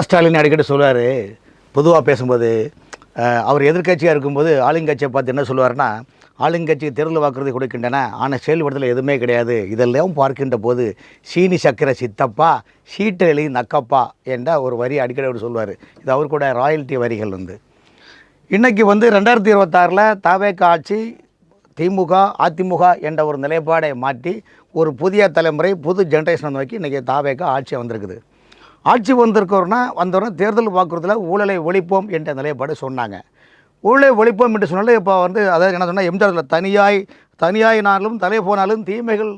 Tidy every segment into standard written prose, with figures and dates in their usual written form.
ஸ்டாலின் அடிக்கடி சொல்லுவார், பொதுவாக பேசும்போது அவர் எதிர்க்கட்சியாக இருக்கும்போது ஆளுங்கட்சியை பார்த்து என்ன சொல்லுவார்னா, ஆளுங்கட்சி தேர்தல் வாக்குறுதி கொடுக்கின்றன, ஆனால் செயல்படுத்தல் எதுவுமே கிடையாது. இதெல்லாம் பார்க்கின்ற போது சீனி சக்கரை சித்தப்பா சீட்டெளி நக்கப்பா என்ற ஒரு வரி அடிக்கடி அவர் சொல்லுவார். இது அவர் கூட ராயல்ட்டி வரிகள் இன்றைக்கி 2026 தவேக ஆட்சி திமுக அதிமுக என்ற ஒரு நிலைப்பாடை மாற்றி ஒரு புதிய தலைமுறை புது ஜென்ரேஷனை நோக்கி இன்றைக்கி தவேக ஆட்சி வந்திருக்குது. ஆட்சி வந்தோடனே தேர்தல் வாக்குறுதியில் ஊழலை ஒழிப்போம் என்ற நிலைப்பாடு சொன்னாங்க. ஊழலை ஒழிப்போம் என்று சொன்னாலும் இப்போ அதாவது என்ன சொன்னால், எம்ஜிஆர் தனியாயினாலும் தலை போனாலும் தீமைகள்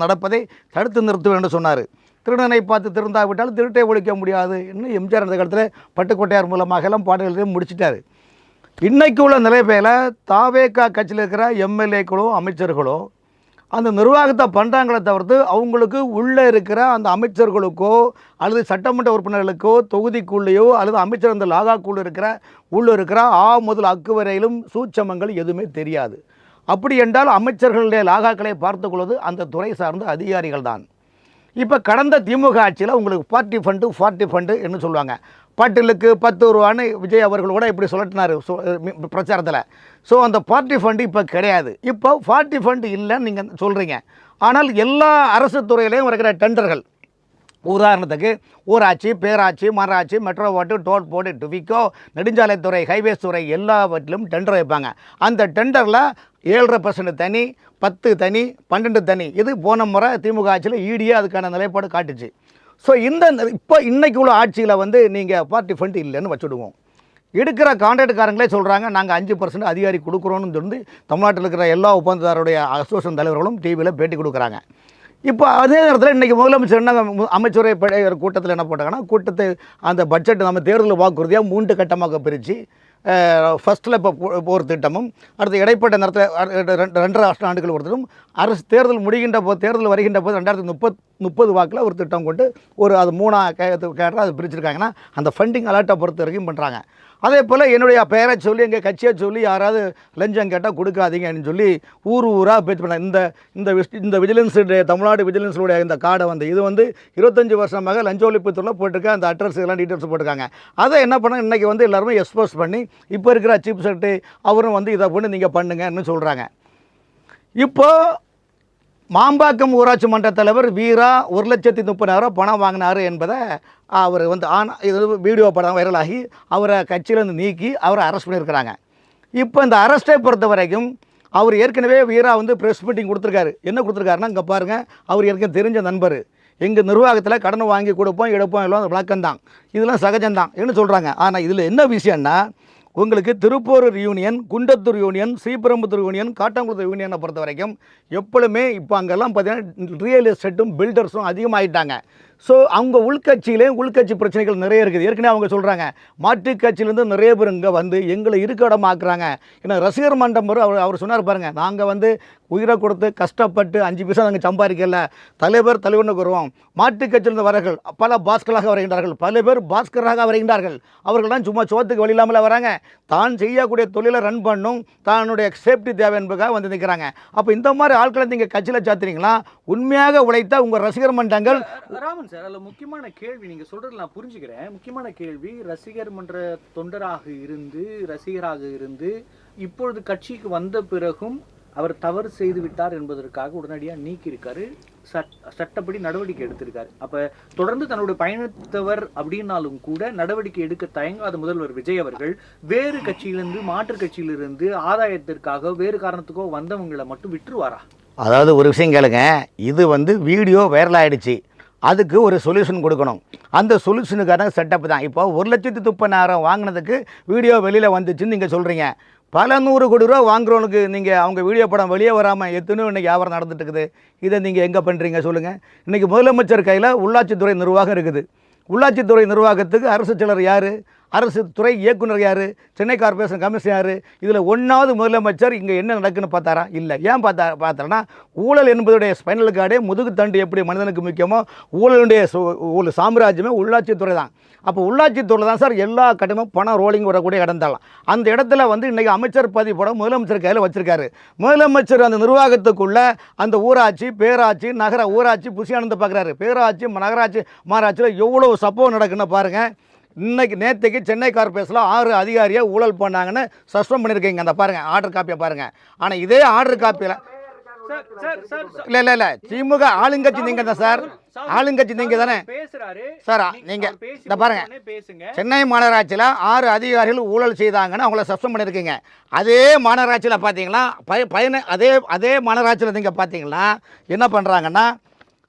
நடப்பதை தடுத்து நிறுத்துவேன் என்று சொன்னார். திருடனை பார்த்து திருந்தாவிட்டால் திருட்டை ஒழிக்க முடியாது இன்னும் எம்ஜிஆர் அந்த காலத்தில் பட்டுக்கோட்டையார் மூலமாக எல்லாம் பாடல்களையும் முடிச்சிட்டார். இன்றைக்கு உள்ள நிலைப்பையில் தாவேகா கட்சியில் இருக்கிற எம்எல்ஏக்களோ அமைச்சர்களோ அந்த நிர்வாகத்தை பண்ணுறாங்களே தவிர்த்து அவங்களுக்கு உள்ளே இருக்கிற அந்த அமைச்சர்களுக்கோ அல்லது சட்டமன்ற உறுப்பினர்களுக்கோ தொகுதிக்குள்ளேயோ அல்லது அமைச்சர் அந்த லாகாக்குள்ளே இருக்கிற முதல் அக்கு வரையிலும் சூட்சமங்கள் எதுவுமே தெரியாது. அப்படி என்றால் அமைச்சர்களுடைய லாகாக்களை பார்த்து கொள்வது அந்த துறை சார்ந்த அதிகாரிகள் தான். இப்போ கடந்த திமுக ஆட்சியில் உங்களுக்கு பார்ட்டி ஃபண்டு என்று சொல்லுவாங்க. பாட்டிலுக்கு 10 ரூபான்னு விஜய் அவர்கள் கூட இப்படி சொல்லட்டினார் பிரச்சாரத்தில். ஸோ அந்த பார்ட்டி ஃபண்டு இப்போ கிடையாது. இப்போ பார்ட்டி ஃபண்டு இல்லைன்னு நீங்கள் சொல்கிறீங்க. ஆனால் எல்லா அரசு துறையிலையும் இருக்கிற டெண்டர்கள், உதாரணத்துக்கு ஊராட்சி, பேராட்சி, மராட்சி, மெட்ரோ வாட்டு, டோல் போர்டு, டுவிக்கோ, நெடுஞ்சாலைத்துறை, ஹைவேஸ் துறை எல்லாவற்றிலும் டெண்டர் வைப்பாங்க. அந்த டெண்டரில் 7.5% தனி, 10 தனி, 12 தனி. இது போன முறை திமுக ஆட்சியில் ஈடியே அதுக்கான நிலைப்பாடு காட்டுச்சு. ஸோ இன்னைக்கு உள்ள ஆட்சியில் நீங்கள் பார்ட்டி ஃபண்டு இல்லைன்னு வச்சுடுவோம். எடுக்கிற கான்ட்ராக்டுக்காரங்களே சொல்கிறாங்க, நாங்கள் 5% அதிகாரி கொடுக்குறோன்னு சொல்லி தமிழ்நாட்டில் இருக்கிற எல்லா ஒப்பந்ததாருடைய அசோசியேஷன் தலைவர்களும் டிவியில் பேட்டி கொடுக்குறாங்க. இப்போ அதே நேரத்தில் இன்றைக்கி முதலமைச்சர் என்ன அமைச்சரை கூட்டத்தில் என்ன போட்டாங்கன்னா, அந்த பட்ஜெட் நம்ம தேர்தல் வாக்குறுதியாக 3 கட்டமாக பிரித்து ஃபஸ்ட்டில் இப்போ ஒரு திட்டமும், அடுத்து இடைப்பட்ட நேரத்தில் 2.5 ஆண்டுகள் ஒரு திட்டம், அரசு தேர்தல் வருகின்ற போது 2030 வாக்கில் ஒரு திட்டம் கொண்டு அது 3 அது பிரிச்சுருக்காங்கன்னா அந்த ஃபண்டிங் அலர்ட்டை பொறுத்த வரைக்கும் பண்ணுறாங்க. அதே போல் என்னுடைய பெயரை சொல்லி எங்கள் கட்சியை சொல்லி யாராவது லஞ்சம் கேட்டால் கொடுக்காதீங்கன்னு சொல்லி ஊராக பேச்சு பண்ணாங்க. இந்த விஜிலன்ஸ் தமிழ்நாடு விஜிலன்ஸுடைய இந்த கார்டை இது 25 வருஷமாக லஞ்ச ஒழிப்புத்துறையில் போட்டிருக்க அந்த அட்ரஸ் எல்லாம் டீட்டெயில்ஸ் போட்டிருக்காங்க. அதை என்ன பண்ணால் இன்றைக்கி எல்லாருமே எக்ஸ்போஸ் பண்ணி இப்போ இருக்கிற சீஃப் செக்ரட்டரி அவரும் இதை பண்ணி நீங்கள் பண்ணுங்கன்னு சொல்கிறாங்க. இப்போது மாம்பாக்கம் ஊராட்சி மன்ற தலைவர் வீரா 1,30,000 பணம் வாங்கினார் என்பதை அவர் இது வீடியோ படம் வைரலாகி அவரை கட்சியிலேருந்து நீக்கி அவரை அரெஸ்ட் பண்ணியிருக்கிறாங்க. இப்போ இந்த அரெஸ்ட்டை பொறுத்த வரைக்கும் அவர் ஏற்கனவே வீரா ப்ரெஸ் மீட்டிங் கொடுத்துருக்காரு. என்ன கொடுத்துருக்காருன்னா, இங்கே பாருங்கள், அவர் ஏற்கனவே தெரிஞ்ச நண்பர், எங்கள் நிர்வாகத்தில் கடன் வாங்கி கொடுப்போம் எடுப்போம் எல்லாம் விளக்கம்தான், இதெல்லாம் சகஜம்தான் என்று சொல்கிறாங்க. ஆனால் இதில் என்ன விஷயம்னா, உங்களுக்கு Tiruppur union, Kundathur union, Sriperumbudur union, Kattankulathur யூனியனை பொறுத்த வரைக்கும் எப்பொழுதுமே இப்போ அங்கெல்லாம் பார்த்தீங்கன்னா ரியல் எஸ்டேட்டும் பில்டர்ஸும் அதிகமாகிட்டாங்க. ஸோ அவங்க உள்கட்சி பிரச்சனைகள் நிறைய இருக்குது. ஏற்கனவே அவங்க சொல்கிறாங்க, மாற்றுக் கட்சியிலேருந்து நிறைய பேர் இங்கே எங்களை இருக்க இடமாக்குறாங்க. ஏன்னா ரசிகர் மன்றம் அவர் சொன்னார் பாருங்கள், நாங்கள் உயிரை கொடுத்து கஷ்டப்பட்டு 5 பைசா நாங்கள் சம்பாதிக்கல, தலைவர்னு வருவோம். மாற்றுக் கட்சியிலிருந்து வரர்கள் பல பாஸ்கராக வருகின்றார்கள், பல பேர் பாஸ்கராக வருகின்றார்கள். அவர்கள்லாம் சும்மா சோத்துக்கு வழி இல்லாமல் வராங்க, தான் செய்யக்கூடிய தொழிலை ரன் பண்ணும், தன்னுடைய சேஃப்டி தேவை என்பதுக்காக நிற்கிறாங்க. அப்போ இந்த மாதிரி ஆட்களை நீங்கள் கட்சியில் சாத்துறீங்களா? உண்மையாக உழைத்த உங்கள் ரசிகர் மன்றங்கள் சார், அதில் முக்கியமான கேள்வி நீங்கள் சொல்கிறது நான் புரிஞ்சுக்கிறேன். முக்கியமான கேள்வி, ரசிகர் மன்ற தொண்டராக இருந்து இப்பொழுது கட்சிக்கு வந்த பிறகும் அவர் தவறு செய்து விட்டார் என்பதற்காக உடனடியாக நீக்கியிருக்காரு, சட்டப்படி நடவடிக்கை எடுத்திருக்காரு. அப்போ தொடர்ந்து தன்னுடைய பயணித்தவர் அப்படின்னாலும் கூட நடவடிக்கை எடுக்க தயங்காத முதல்வர் விஜய் அவர்கள் வேறு கட்சியிலிருந்து மாற்று கட்சியிலிருந்து ஆதாயத்திற்காக வேறு காரணத்துக்கோ வந்தவங்களை மட்டும் விட்டுருவாரா? அதாவது ஒரு விஷயம் கேளுங்க, இது வீடியோ வைரல் ஆகிடுச்சு, அதுக்கு ஒரு சொல்யூஷன் கொடுக்கணும். அந்த சொல்யூஷனுக்கான செட்டப் தான். இப்போ 1,30,000 வாங்கினதுக்கு வீடியோ வெளியில் வந்துச்சுன்னு நீங்கள் சொல்கிறீங்க. பல 100 கோடி ரூபா வாங்குறவனுக்கு நீங்கள் அவங்க வீடியோ படம் வெளியே வராமல் எத்தனையோ இன்றைக்கி வியாபாரம் நடந்துட்டு இருக்குது. இதை நீங்கள் எங்கே பண்ணுறீங்க சொல்லுங்கள்? இன்றைக்கி முதலமைச்சர் கையில் உள்ளாட்சித்துறை நிர்வாகம் இருக்குது. உள்ளாட்சித்துறை நிர்வாகத்துக்கு அரசு செயலர் யார்? அரசு துறை இயக்குனர் யார், சென்னை கார்ப்பரேஷன் கமிஷனர் யார், இதில் ஒன்றாவது முதலமைச்சர் இங்கே என்ன நடக்குன்னு பார்த்தாரா? இல்லை. ஏன் பார்த்தாரன்னா ஊழல் என்பதுடைய ஸ்பைனல் கார்டே முதுகுத்தண்டு எப்படி மனிதனுக்கு முக்கியமோ ஊழலுடைய ஒரு சாம்ராஜ்யமே உள்ளாட்சித்துறை தான். அப்போ உள்ளாட்சித்துறை தான் சார் எல்லா கட்டமும் பணம் ரோலிங் வரக்கூடிய இடம் தான். அந்த இடத்துல வந்து இன்றைக்கி அமைச்சர் பதவி போட முதலமைச்சர் கையில் வச்சிருக்காரு. முதலமைச்சர் அந்த நிர்வாகத்துக்குள்ள அந்த ஊராட்சி, பேராட்சி, நகர ஊராட்சி புசியானந்த பார்க்குறாரு. பேராட்சி, நகராட்சி, மாராட்சியில் எவ்வளோ சம்பவம் நடக்குன்னு பாருங்கள். நேற்றுக்கு சென்னை கார்ப்பரேஷனில் 6 அதிகாரியை ஊழல் பண்ணாங்கன்னு சஸ்பெண்ட் பண்ணியிருக்கீங்க. அந்த பாருங்கள், ஆர்டர் காப்பியை பாருங்கள். ஆனால் இதே ஆர்டர் காப்பியில் இல்லை திமுக ஆளுங்கட்சி நீங்கள் தான் சார், ஆளுங்கட்சி நீங்கள் தானே சார். நீங்கள் இந்த பாருங்கள், சென்னை மாநகராட்சியில் 6 அதிகாரிகள் ஊழல் செய்தாங்கன்னு அவங்கள சஸ்பெண்ட் பண்ணியிருக்கீங்க. அதே மாநகராட்சியில் பார்த்தீங்கன்னா அதே மாநகராட்சியில் நீங்கள் பார்த்தீங்கன்னா என்ன பண்ணுறாங்கன்னா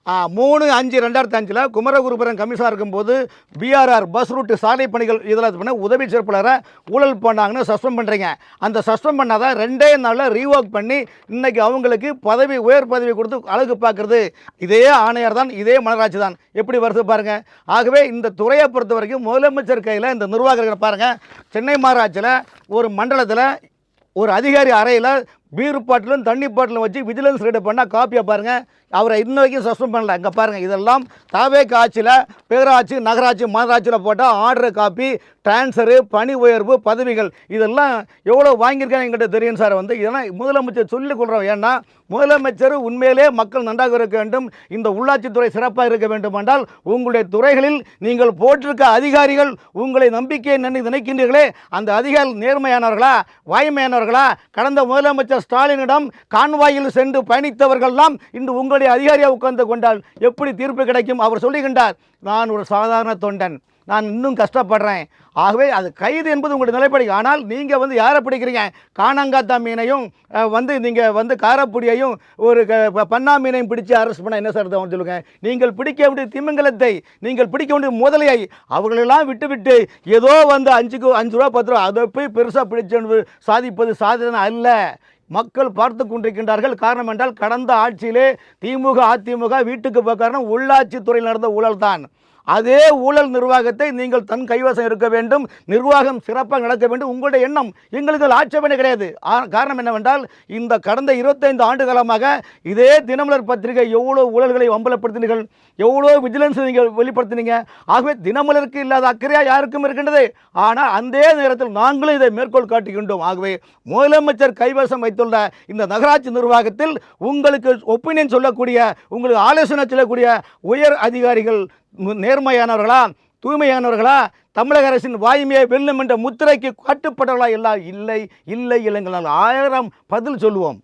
3/5/2005 குமரகுருபுரம் கமிஷனர் இருக்கும்போது BRR பஸ் ரூட் சாலை பணிகள் இதில் பண்ண உதவி செயற்பாளரை ஊழல் பண்ணாங்கன்னு சஸ்பெண்ட் பண்ணுறீங்க. அந்த சஸ்பெண்ட் பண்ணாதான் 2 நாளில் ரீவொர்க் பண்ணி இன்றைக்கி அவங்களுக்கு உயர் பதவி கொடுத்து அழகு பார்க்குறது இதே ஆணையர் தான், இதே மாநகராட்சி தான். எப்படி வருது பாருங்கள். ஆகவே இந்த துறையை பொறுத்த வரைக்கும் முதலமைச்சர் கையில் இந்த நிர்வாகர்கள் பாருங்கள். சென்னை மாநகராட்சியில் ஒரு மண்டலத்தில் ஒரு அதிகாரி அறையில் பீர் பாட்டிலும் தண்ணி பாட்டிலும் வச்சு விஜிலன்ஸ் ரெடி பண்ணால் காப்பியை பாருங்கள். அவரை இன்ன வரைக்கும் சஸ்பெண்ட் பண்ணல. இங்கே பாருங்கள், இதெல்லாம் தாவேக ஆட்சியில் பேராட்சி, நகராட்சி, மாநகராட்சியில் போட்டால் ஆர்டர் காப்பி, டிரான்ஸ்ஃபரு, பணி உயர்வு, பதவிகள் இதெல்லாம் எவ்வளோ வாங்கியிருக்காங்க எங்கிட்ட தெரியும் சார். இதெல்லாம் முதலமைச்சர் சொல்லிக் கொள்கிறோம். ஏன்னா முதலமைச்சர் உண்மையிலே மக்கள் நன்றாக இருக்க வேண்டும், இந்த உள்ளாட்சித்துறை சிறப்பாக இருக்க வேண்டும் என்றால் உங்களுடைய துறைகளில் நீங்கள் போட்டிருக்க அதிகாரிகள் உங்களை நம்பிக்கையை நினைக்கின்றீர்களே அந்த அதிகாரிகள் நேர்மையானவர்களா, வாய்மையானவர்களா? கடந்த முதலமைச்சர் ஸ்டாலினிடம் கான்வாயில் சென்று பயணித்தவர்கள்லாம் இன்று உங்களுடைய அதிகாரியாக உட்கார்ந்து கொண்டால் எப்படி தீர்ப்பு கிடைக்கும்? அவர் சொல்லுகின்றார், நான் ஒரு சாதாரண தொண்டன், நான் இன்னும் கஷ்டப்படுறேன். ஆகவே அது கைது என்பது உங்களுடைய நிலைப்படி. ஆனால் நீங்கள் யாரை பிடிக்கிறீங்க? காணாங்காத்தா மீனையும் நீங்கள் காரப்புடியையும் ஒரு பன்னா மீனையும் பிடிச்சி அரெஸ்ட் பண்ண என்ன சார் சொல்லுங்கள்? நீங்கள் பிடிக்க வேண்டிய திமிங்கலத்தை, நீங்கள் பிடிக்க வேண்டிய முதலையை அவர்களெல்லாம் விட்டு ஏதோ 5 ரூபா 10 ரூபா அதை போய் பெருசாக பிடிச்சு சாதிப்பது சாதனை அல்ல. மக்கள் பார்த்து கொண்டிருக்கின்றார்கள். காரணம் என்றால் கடந்த ஆட்சியிலே திமுக அதிமுக வீட்டுக்கு காரணம் உள்ளாட்சித்துறையில் நடந்த ஊழல் தான். அதே ஊழல் நிர்வாகத்தை நீங்கள் தன் கைவசம் இருக்க வேண்டும், நிர்வாகம் சிறப்பாக நடக்க வேண்டும் உங்களுடைய எண்ணம். எங்களுக்கு ஆட்சேபனை கிடையாது. காரணம் என்னவென்றால் இந்த கடந்த 25 ஆண்டு காலமாக இதே தினமலர் பத்திரிகை எவ்வளோ ஊழல்களை அம்பலப்படுத்தினீர்கள், எவ்வளோ விஜிலன்ஸ் நீங்கள் வெளிப்படுத்தினீங்க. ஆகவே தினமலருக்கு இல்லாத அக்கறையாக யாருக்கும் இருக்கின்றது. ஆனால் அந்த நேரத்தில் நாங்களும் இதை மேற்கோள் காட்டுகின்றோம். ஆகவே முதலமைச்சர் கைவசம் வைத்துள்ள இந்த நகராட்சி நிர்வாகத்தில் உங்களுக்கு ஒப்பீனியன் சொல்லக்கூடிய, உங்களுக்கு ஆலோசனை சொல்லக்கூடிய உயர் அதிகாரிகள் நேர்மையானவர்களா, தூய்மையானவர்களா, தமிழக அரசின் வாய்மையை வெல்லும் என்ற முத்திரைக்கு கட்டுப்பட்டவர்களா? எல்லாம் இல்லை இல்லைங்களால் 1000 பதில் சொல்லுவோம்.